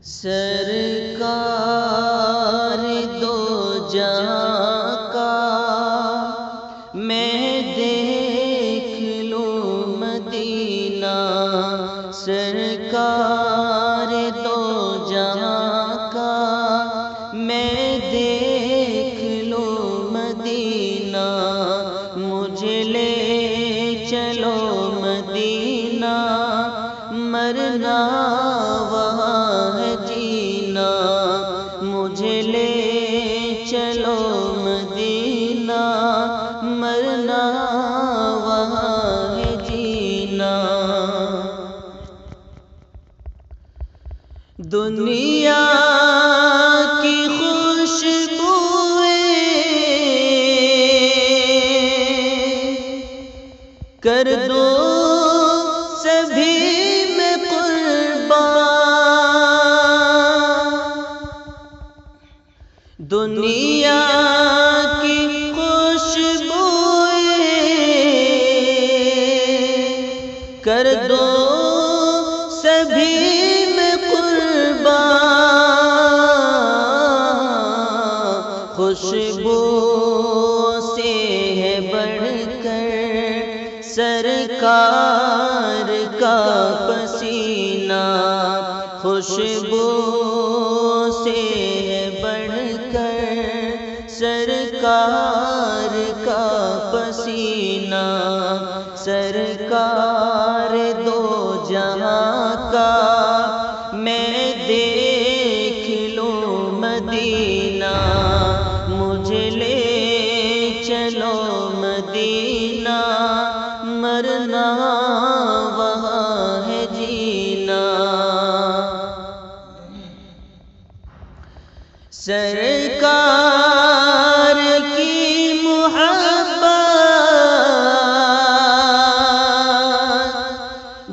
سرکار دو جہاں کا میں دیکھ لوں مدینہ، سرکار دو جہاں کا میں دیکھ لوں مدینہ، مجھے لے چلو مدینہ، مرنا وہاں ہے جینا، مجھے لے چلو مدینہ، مرنا وہاں ہے جینا۔ دنیا کی خوشبوئیں کر دو سبھی میں قربان، دنیا کی خوشبوئیں کر دو سبھی میں قربان، خوشبو سے ہے بڑھ کر سرکار کا پسینہ، خوشبو سے ہے بڑھ کر سرکار کا پسینہ، سرکار دو جہاں کا میں دیکھ لوں مدینہ، مجھے لے چلو مدینہ، مرنا وہاں ہے جینا۔ سرکار کی محبت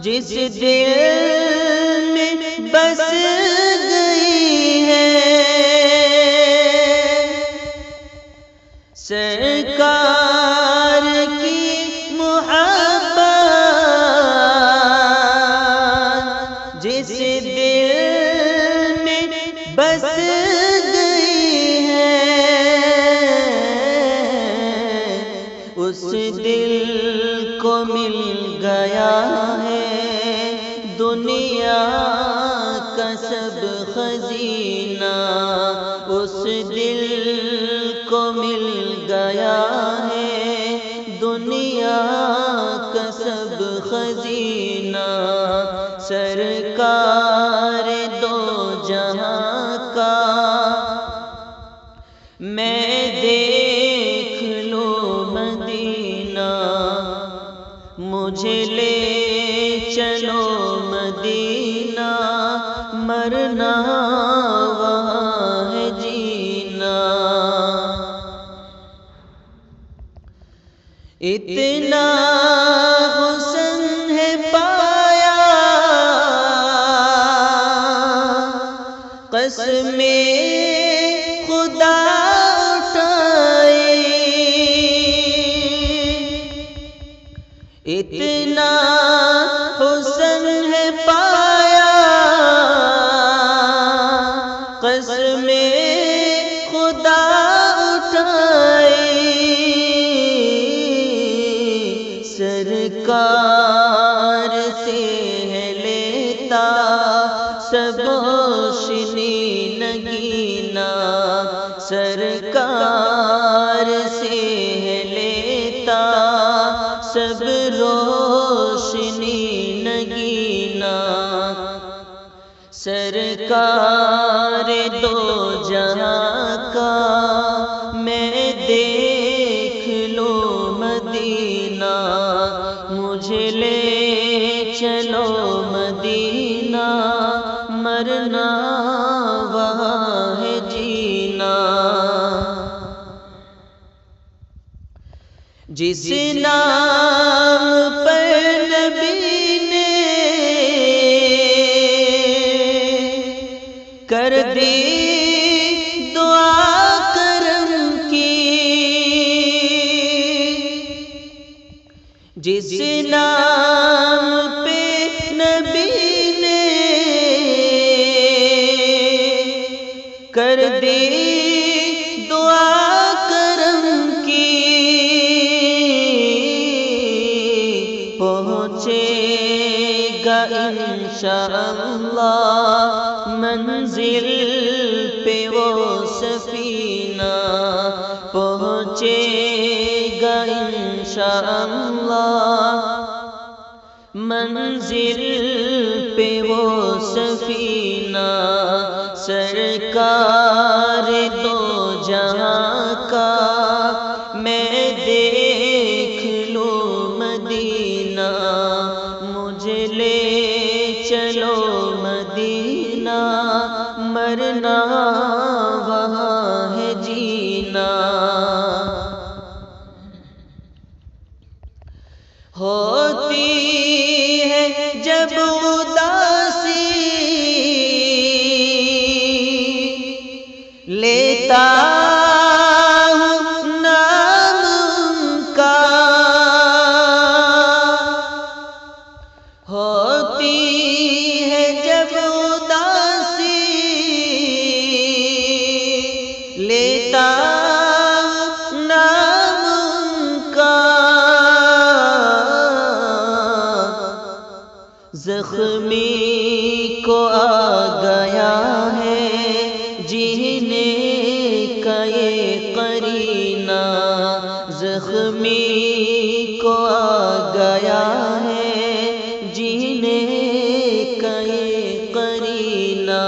جس دل میں بس گئی ہے، سرکار کی محبت جس دل میں بس گئی ہے، اس دل کو مل گیا ہے دنیا کا سب خزینہ، اس دل کو مل گیا ہے دنیا کا سب خزینہ، سرکار دو جہاں کا میں دیکھ لوں مدینہ، مجھے لے چلو مدینہ، مرنا وہاں ہے جینا۔ اتنا حسن ہے پایا قسم خدا اٹھائی، اتنا حسن ہے پایا قسم خدا اٹھائی، سرکار سے ہے لیتا سب روشنی نگینا، سرکار سے ہے لیتا سب روشنی نگینا، سرکار دو جہاں کا میں دیکھ لوں مدینہ، مجھے لے چلو مدینہ، مرنا وہاں ہے جینا۔ جس نام پر نبی نے کر دی دعا کرم کی، جس نام پہ نبی نے کر دے دعا کرم کی، پہنچے گا انشاءاللہ منزل پہ وہ سفینہ، پہنچے گا انشاءاللہ منزل پہ وہ سفینہ، سرکار دو جہاں کا میں دیکھ لوں مدینہ، مجھے لے چلو مدینہ، مرنا وہاں ہے جینا۔ ہوتی ہے جب اداسی لیتا ہوں نام ان کا، ہوتی ہے جب اداسی لیتا ہوں نام ان کا، زخمی کو آ گیا ہے جینے کا یہ قرینہ، زخمی کو آ گیا ہے جینے کا یہ قرینہ،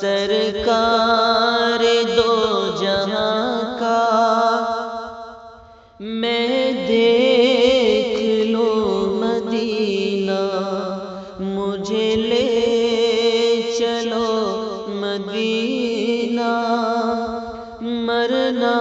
سرکار دو جہاں کا میں دیکھ لوں مدینہ، مجھے لے چلو مدینہ، مرنا